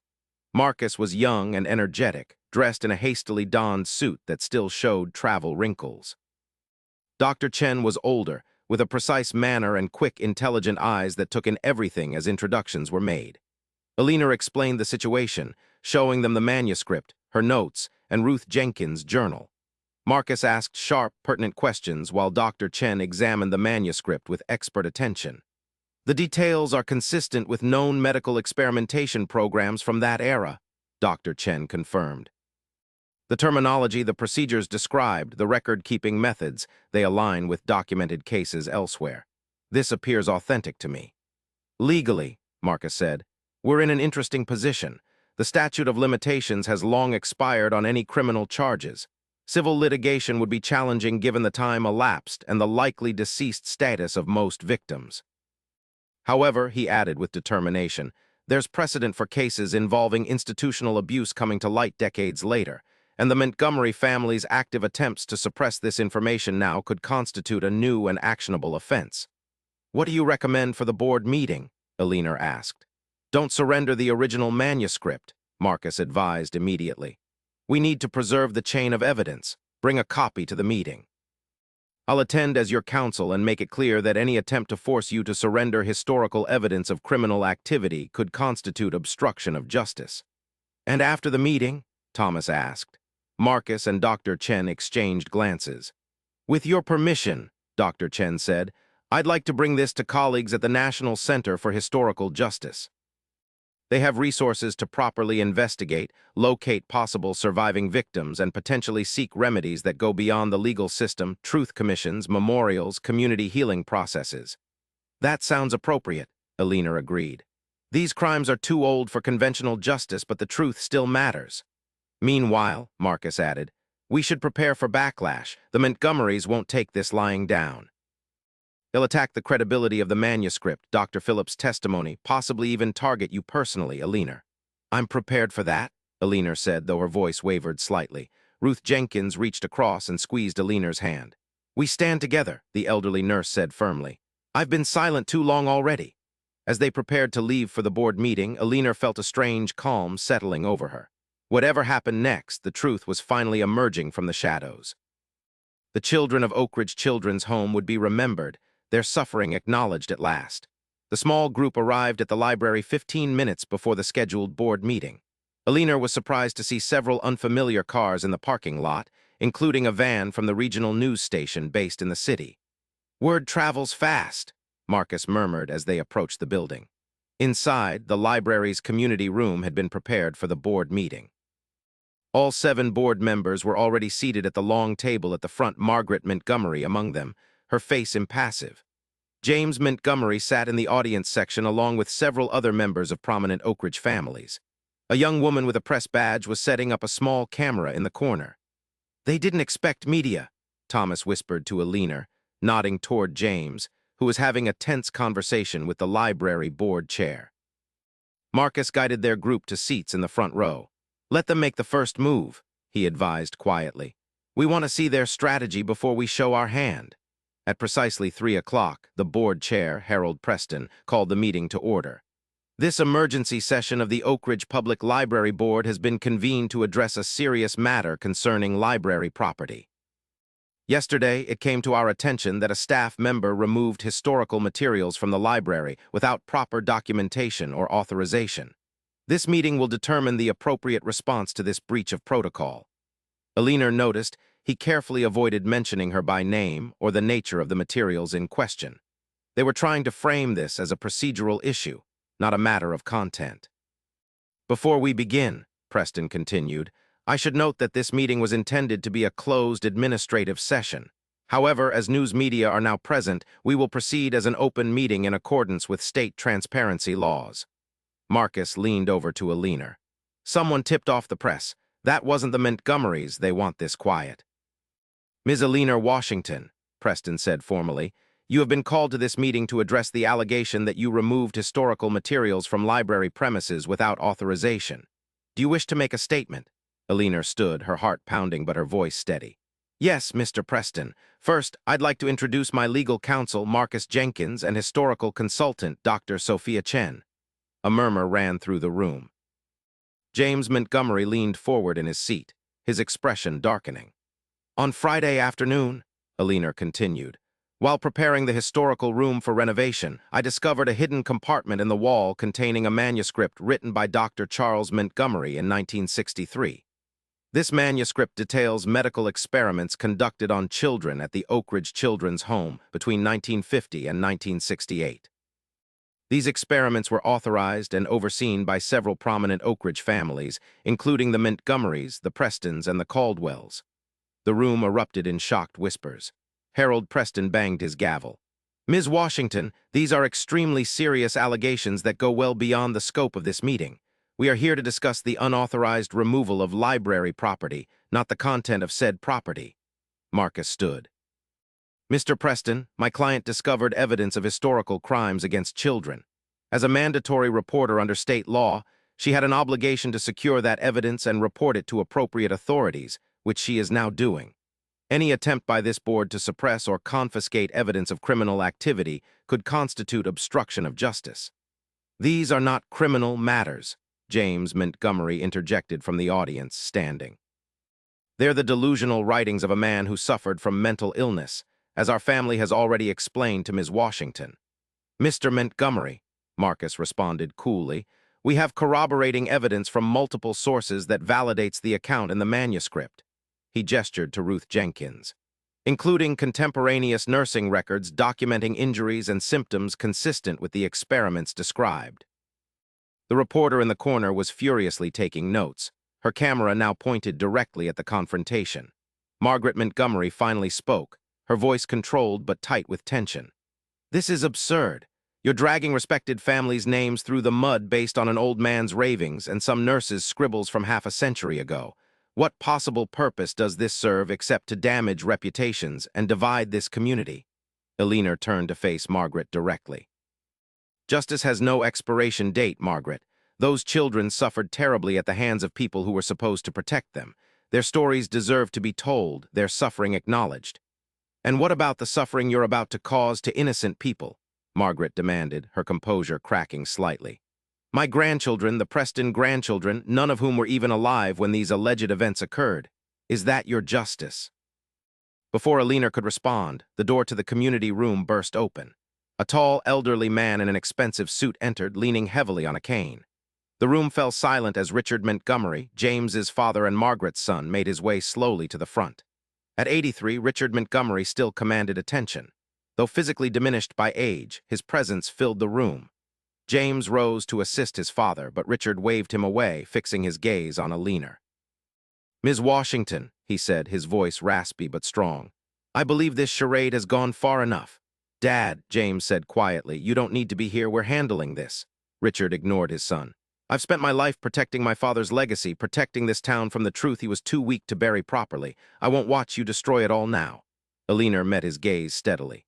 Marcus was young and energetic, dressed in a hastily donned suit that still showed travel wrinkles. Dr. Chen was older, with a precise manner and quick, intelligent eyes that took in everything as introductions were made. Eleanor explained the situation, showing them the manuscript, her notes, and Ruth Jenkins' journal. Marcus asked sharp, pertinent questions while Dr. Chen examined the manuscript with expert attention. The details are consistent with known medical experimentation programs from that era, Dr. Chen confirmed. The terminology, the procedures described, the record-keeping methods, they align with documented cases elsewhere. This appears authentic to me. Legally, Marcus said, we're in an interesting position. The statute of limitations has long expired on any criminal charges. Civil litigation would be challenging given the time elapsed and the likely deceased status of most victims. However, he added with determination, there's precedent for cases involving institutional abuse coming to light decades later, and the Montgomery family's active attempts to suppress this information now could constitute a new and actionable offense. What do you recommend for the board meeting? Eleanor asked. Don't surrender the original manuscript, Marcus advised immediately. We need to preserve the chain of evidence. Bring a copy to the meeting. I'll attend as your counsel and make it clear that any attempt to force you to surrender historical evidence of criminal activity could constitute obstruction of justice. And after the meeting? Thomas asked. Marcus and Dr. Chen exchanged glances. With your permission, Dr. Chen said, I'd like to bring this to colleagues at the National Center for Historical Justice. They have resources to properly investigate, locate possible surviving victims, and potentially seek remedies that go beyond the legal system, truth commissions, memorials, community healing processes. That sounds appropriate, Eleanor agreed. These crimes are too old for conventional justice, but the truth still matters. Meanwhile, Marcus added, we should prepare for backlash. The Montgomerys won't take this lying down. They'll attack the credibility of the manuscript, Dr. Phillips' testimony, possibly even target you personally, Alina. I'm prepared for that, Alina said, though her voice wavered slightly. Ruth Jenkins reached across and squeezed Alina's hand. We stand together, the elderly nurse said firmly. I've been silent too long already. As they prepared to leave for the board meeting, Alina felt a strange calm settling over her. Whatever happened next, the truth was finally emerging from the shadows. The children of Oak Ridge Children's Home would be remembered, their suffering acknowledged at last. The small group arrived at the library 15 minutes before the scheduled board meeting. Alina was surprised to see several unfamiliar cars in the parking lot, including a van from the regional news station based in the city. Word travels fast, Marcus murmured as they approached the building. Inside, the library's community room had been prepared for the board meeting. All 7 board members were already seated at the long table at the front, Margaret Montgomery among them, her face impassive. James Montgomery sat in the audience section along with several other members of prominent Oak Ridge families. A young woman with a press badge was setting up a small camera in the corner. They didn't expect media, Thomas whispered to Alina, nodding toward James, who was having a tense conversation with the library board chair. Marcus guided their group to seats in the front row. Let them make the first move, he advised quietly. We want to see their strategy before we show our hand. At precisely 3 o'clock, the board chair, Harold Preston, called the meeting to order. This emergency session of the Oak Ridge Public Library Board has been convened to address a serious matter concerning library property. Yesterday, it came to our attention that a staff member removed historical materials from the library without proper documentation or authorization. This meeting will determine the appropriate response to this breach of protocol. Alina noticed he carefully avoided mentioning her by name or the nature of the materials in question. They were trying to frame this as a procedural issue, not a matter of content. Before we begin, Preston continued, I should note that this meeting was intended to be a closed administrative session. However, as news media are now present, we will proceed as an open meeting in accordance with state transparency laws. Marcus leaned over to Alina. Someone tipped off the press. That wasn't the Montgomerys. They want this quiet. Ms. Alina Washington, Preston said formally, you have been called to this meeting to address the allegation that you removed historical materials from library premises without authorization. Do you wish to make a statement? Alina stood, her heart pounding but her voice steady. Yes, Mr. Preston. First, I'd like to introduce my legal counsel, Marcus Jenkins, and historical consultant, Dr. Sophia Chen. A murmur ran through the room. James Montgomery leaned forward in his seat, his expression darkening. On Friday afternoon, Alina continued, while preparing the historical room for renovation, I discovered a hidden compartment in the wall containing a manuscript written by Dr. Charles Montgomery in 1963. This manuscript details medical experiments conducted on children at the Oak Ridge Children's Home between 1950 and 1968. These experiments were authorized and overseen by several prominent Oak Ridge families, including the Montgomerys, the Prestons, and the Caldwells. The room erupted in shocked whispers. Harold Preston banged his gavel. Ms. Washington, these are extremely serious allegations that go well beyond the scope of this meeting. We are here to discuss the unauthorized removal of library property, not the content of said property. Marcus stood. Mr. Preston, my client discovered evidence of historical crimes against children. As a mandatory reporter under state law, she had an obligation to secure that evidence and report it to appropriate authorities, which she is now doing. Any attempt by this board to suppress or confiscate evidence of criminal activity could constitute obstruction of justice. These are not criminal matters, James Montgomery interjected from the audience, standing. They're the delusional writings of a man who suffered from mental illness, as our family has already explained to Ms. Washington. Mr. Montgomery, Marcus responded coolly, we have corroborating evidence from multiple sources that validates the account in the manuscript. He gestured to Ruth Jenkins, including contemporaneous nursing records documenting injuries and symptoms consistent with the experiments described. The reporter in the corner was furiously taking notes, her camera now pointed directly at the confrontation. Margaret Montgomery finally spoke, her voice controlled but tight with tension. This is absurd. You're dragging respected families' names through the mud based on an old man's ravings and some nurse's scribbles from half a century ago. What possible purpose does this serve except to damage reputations and divide this community? Alina turned to face Margaret directly. Justice has no expiration date, Margaret. Those children suffered terribly at the hands of people who were supposed to protect them. Their stories deserve to be told, their suffering acknowledged. And what about the suffering you're about to cause to innocent people? Margaret demanded, her composure cracking slightly. My grandchildren, the Preston grandchildren, none of whom were even alive when these alleged events occurred. Is that your justice? Before Alina could respond, the door to the community room burst open. A tall, elderly man in an expensive suit entered, leaning heavily on a cane. The room fell silent as Richard Montgomery, James's father and Margaret's son, made his way slowly to the front. At 83, Richard Montgomery still commanded attention. Though physically diminished by age, his presence filled the room. James rose to assist his father, but Richard waved him away, fixing his gaze on Alina. Ms. Washington, he said, his voice raspy but strong, I believe this charade has gone far enough. Dad, James said quietly, you don't need to be here, we're handling this. Richard ignored his son. I've spent my life protecting my father's legacy, protecting this town from the truth he was too weak to bury properly. I won't watch you destroy it all now. Alina met his gaze steadily.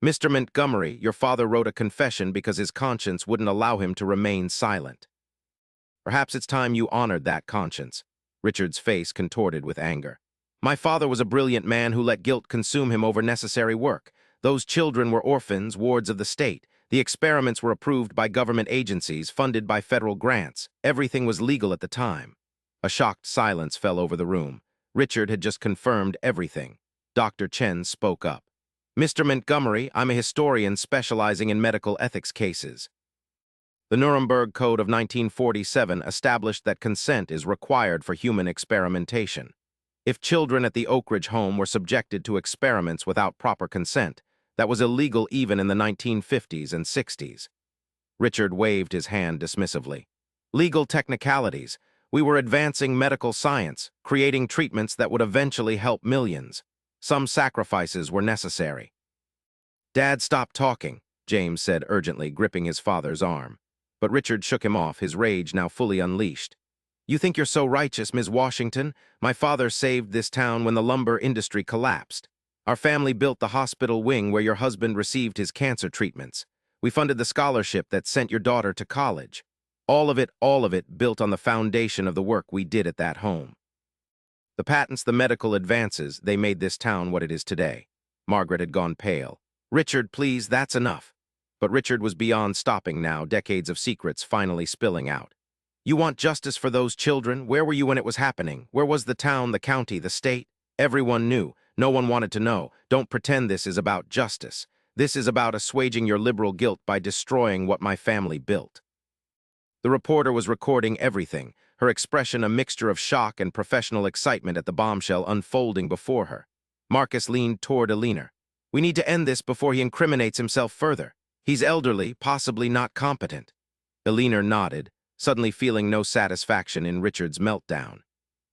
Mr. Montgomery, your father wrote a confession because his conscience wouldn't allow him to remain silent. Perhaps it's time you honored that conscience. Richard's face contorted with anger. My father was a brilliant man who let guilt consume him over necessary work. Those children were orphans, wards of the state. The experiments were approved by government agencies, funded by federal grants. Everything was legal at the time. A shocked silence fell over the room. Richard had just confirmed everything. Dr. Chen spoke up. Mr. Montgomery, I'm a historian specializing in medical ethics cases. The Nuremberg Code of 1947 established that consent is required for human experimentation. If children at the Oak Ridge home were subjected to experiments without proper consent, that was illegal even in the 1950s and 60s. Richard waved his hand dismissively. Legal technicalities. We were advancing medical science, creating treatments that would eventually help millions. Some sacrifices were necessary. Dad, stop talking, James said urgently, gripping his father's arm. But Richard shook him off, his rage now fully unleashed. You think you're so righteous, Ms. Washington? My father saved this town when the lumber industry collapsed. Our family built the hospital wing where your husband received his cancer treatments. We funded the scholarship that sent your daughter to college. All of it built on the foundation of the work we did at that home. The patents, the medical advances, they made this town what it is today. Margaret had gone pale. Richard, please, that's enough. But Richard was beyond stopping now, decades of secrets finally spilling out. You want justice for those children? Where were you when it was happening? Where was the town, the county, the state? Everyone knew. No one wanted to know. Don't pretend this is about justice. This is about assuaging your liberal guilt by destroying what my family built. The reporter was recording everything, her expression a mixture of shock and professional excitement at the bombshell unfolding before her. Marcus leaned toward Alina. We need to end this before he incriminates himself further. He's elderly, possibly not competent. Alina nodded, suddenly feeling no satisfaction in Richard's meltdown.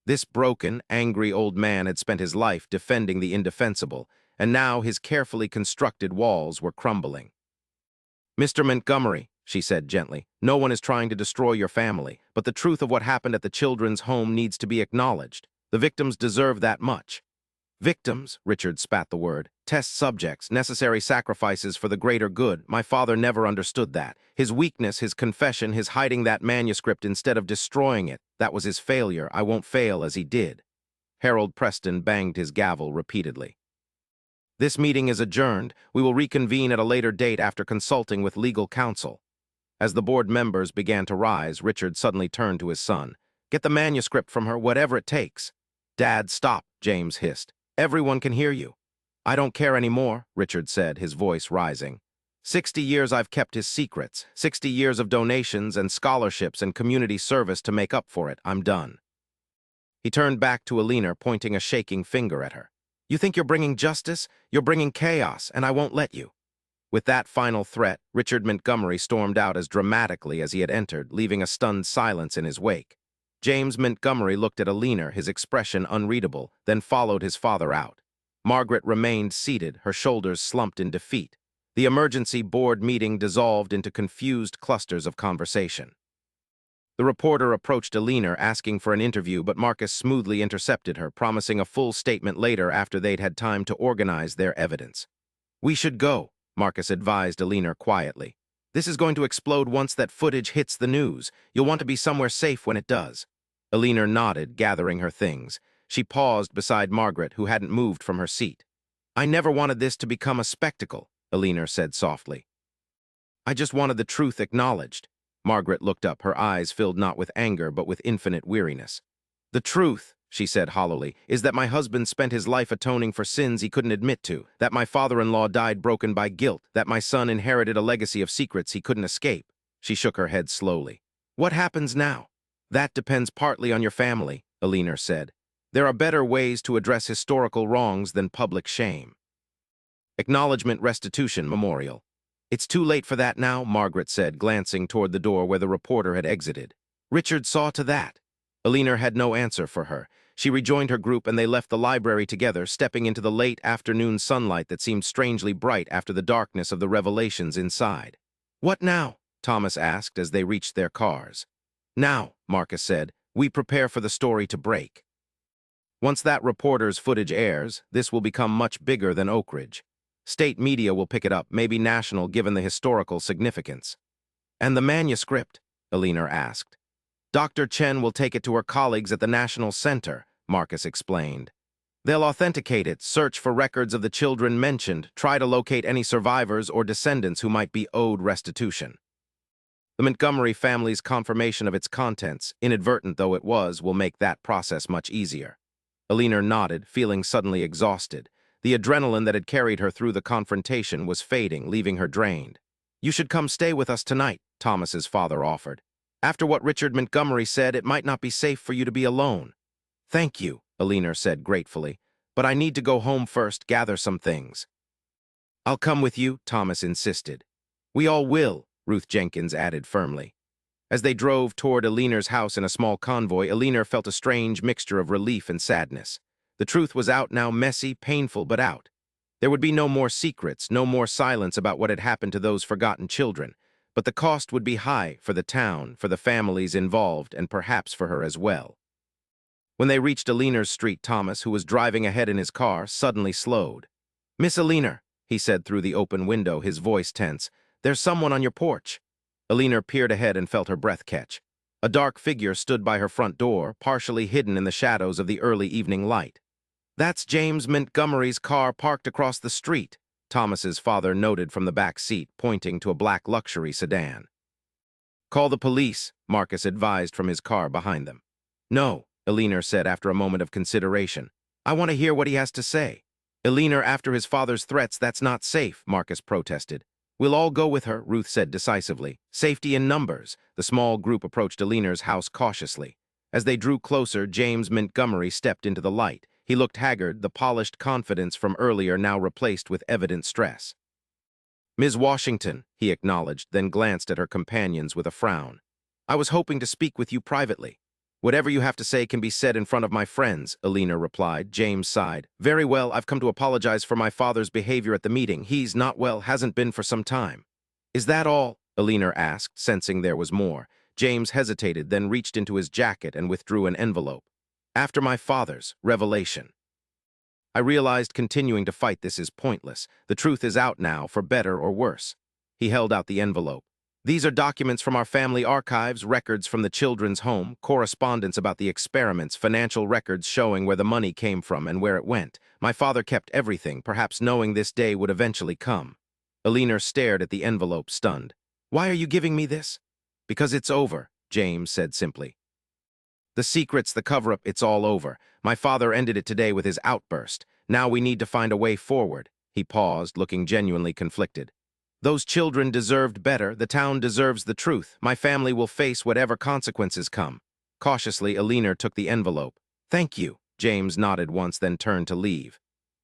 This broken, angry old man had spent his life defending the indefensible, and now his carefully constructed walls were crumbling. Mr. Montgomery, she said gently, no one is trying to destroy your family, but the truth of what happened at the children's home needs to be acknowledged. The victims deserve that much. Victims, Richard spat the word, test subjects, necessary sacrifices for the greater good. My father never understood that. His weakness, his confession, his hiding that manuscript instead of destroying it, that was his failure. I won't fail as he did. Harold Preston banged his gavel repeatedly. This meeting is adjourned. We will reconvene at a later date after consulting with legal counsel. As the board members began to rise, Richard suddenly turned to his son. Get the manuscript from her, whatever it takes. Dad, stop, James hissed. Everyone can hear you. I don't care anymore, Richard said, his voice rising. 60 years I've kept his secrets, 60 years of donations and scholarships and community service to make up for it. I'm done. He turned back to Alina, pointing a shaking finger at her. You think you're bringing justice? You're bringing chaos, and I won't let you. With that final threat, Richard Montgomery stormed out as dramatically as he had entered, leaving a stunned silence in his wake. James Montgomery looked at Alina, his expression unreadable, then followed his father out. Margaret remained seated, her shoulders slumped in defeat. The emergency board meeting dissolved into confused clusters of conversation. The reporter approached Alina, asking for an interview, but Marcus smoothly intercepted her, promising a full statement later after they'd had time to organize their evidence. We should go, Marcus advised Alina quietly. This is going to explode once that footage hits the news. You'll want to be somewhere safe when it does. Alina nodded, gathering her things. She paused beside Margaret, who hadn't moved from her seat. I never wanted this to become a spectacle, Alina said softly. I just wanted the truth acknowledged. Margaret looked up, her eyes filled not with anger but with infinite weariness. The truth, she said hollowly, is that my husband spent his life atoning for sins he couldn't admit to, that my father-in-law died broken by guilt, that my son inherited a legacy of secrets he couldn't escape. She shook her head slowly. What happens now? That depends partly on your family, Alina said. There are better ways to address historical wrongs than public shame. Acknowledgement, restitution, memorial. It's too late for that now, Margaret said, glancing toward the door where the reporter had exited. Richard saw to that. Alina had no answer for her. She rejoined her group and they left the library together, stepping into the late afternoon sunlight that seemed strangely bright after the darkness of the revelations inside. What now? Thomas asked as they reached their cars. Now, Marcus said, we prepare for the story to break. Once that reporter's footage airs, this will become much bigger than Oak Ridge. State media will pick it up, maybe national given the historical significance. And the manuscript? Alina asked. Dr. Chen will take it to her colleagues at the National Center, Marcus explained. They'll authenticate it, search for records of the children mentioned, try to locate any survivors or descendants who might be owed restitution. The Montgomery family's confirmation of its contents, inadvertent though it was, will make that process much easier. Alina nodded, feeling suddenly exhausted. The adrenaline that had carried her through the confrontation was fading, leaving her drained. You should come stay with us tonight, Thomas's father offered. After what Richard Montgomery said, it might not be safe for you to be alone. Thank you, Alina said gratefully, but I need to go home first, gather some things. I'll come with you, Thomas insisted. We all will, Ruth Jenkins added firmly. As they drove toward Alina's house in a small convoy, Alina felt a strange mixture of relief and sadness. The truth was out now, messy, painful, but out. There would be no more secrets, no more silence about what had happened to those forgotten children. But the cost would be high for the town, for the families involved, and perhaps for her as well. When they reached Alina's street, Thomas, who was driving ahead in his car, suddenly slowed. Miss Alina, he said through the open window, his voice tense, there's someone on your porch. Alina peered ahead and felt her breath catch. A dark figure stood by her front door, partially hidden in the shadows of the early evening light. That's James Montgomery's car parked across the street, Thomas's father noted from the back seat, pointing to a black luxury sedan. Call the police, Marcus advised from his car behind them. No, Alina said after a moment of consideration. I want to hear what he has to say. Alina, after his father's threats, that's not safe, Marcus protested. We'll all go with her, Ruth said decisively. Safety in numbers. The small group approached Alina's house cautiously. As they drew closer, James Montgomery stepped into the light. He looked haggard, the polished confidence from earlier now replaced with evident stress. Ms. Washington, he acknowledged, then glanced at her companions with a frown. I was hoping to speak with you privately. Whatever you have to say can be said in front of my friends, Alina replied. James sighed. Very well, I've come to apologize for my father's behavior at the meeting. He's not well, hasn't been for some time. Is that all? Alina asked, sensing there was more. James hesitated, then reached into his jacket and withdrew an envelope. After my father's revelation. I realized continuing to fight this is pointless. The truth is out now, for better or worse. He held out the envelope. These are documents from our family archives, records from the children's home, correspondence about the experiments, financial records showing where the money came from and where it went. My father kept everything, perhaps knowing this day would eventually come. Alina stared at the envelope, stunned. Why are you giving me this? Because it's over, James said simply. The secrets, the cover-up, it's all over. My father ended it today with his outburst. Now we need to find a way forward. He paused, looking genuinely conflicted. Those children deserved better. The town deserves the truth. My family will face whatever consequences come. Cautiously, Alina took the envelope. Thank you, James nodded once, then turned to leave.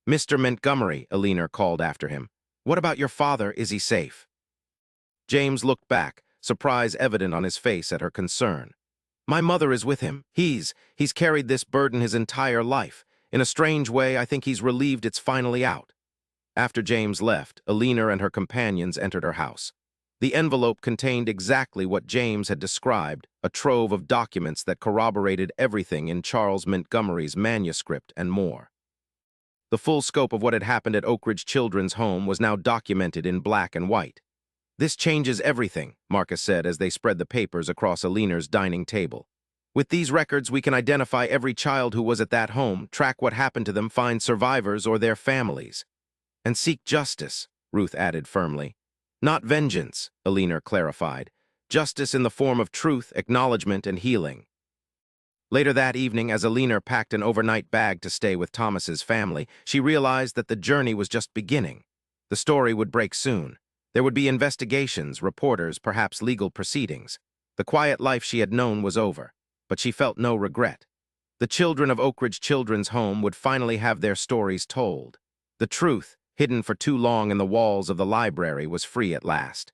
Mr. Montgomery, Alina called after him. What about your father? Is he safe? James looked back, surprise evident on his face at her concern. My mother is with him. He's carried this burden his entire life. In a strange way, I think he's relieved it's finally out. After James left, Alina and her companions entered her house. The envelope contained exactly what James had described, a trove of documents that corroborated everything in Charles Montgomery's manuscript and more. The full scope of what had happened at Oak Ridge Children's Home was now documented in black and white. "This changes everything," Marcus said as they spread the papers across Alina's dining table. "With these records, we can identify every child who was at that home, track what happened to them, find survivors or their families. And seek justice," Ruth added firmly. "Not vengeance," Alina clarified. "Justice in the form of truth, acknowledgement, and healing." Later that evening, as Alina packed an overnight bag to stay with Thomas's family, she realized that the journey was just beginning. The story would break soon. There would be investigations, reporters, perhaps legal proceedings. The quiet life she had known was over, but she felt no regret. The children of Oak Ridge Children's Home would finally have their stories told. The truth, hidden for too long in the walls of the library, was free at last.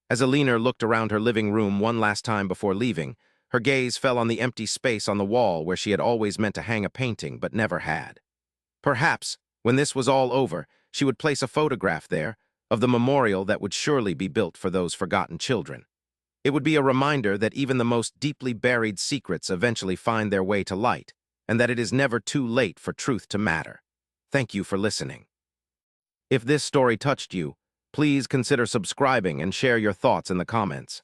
As Alina looked around her living room one last time before leaving, her gaze fell on the empty space on the wall where she had always meant to hang a painting but never had. Perhaps, when this was all over, she would place a photograph there of the memorial that would surely be built for those forgotten children. It would be a reminder that even the most deeply buried secrets eventually find their way to light, and that it is never too late for truth to matter. Thank you for listening. If this story touched you, please consider subscribing and share your thoughts in the comments.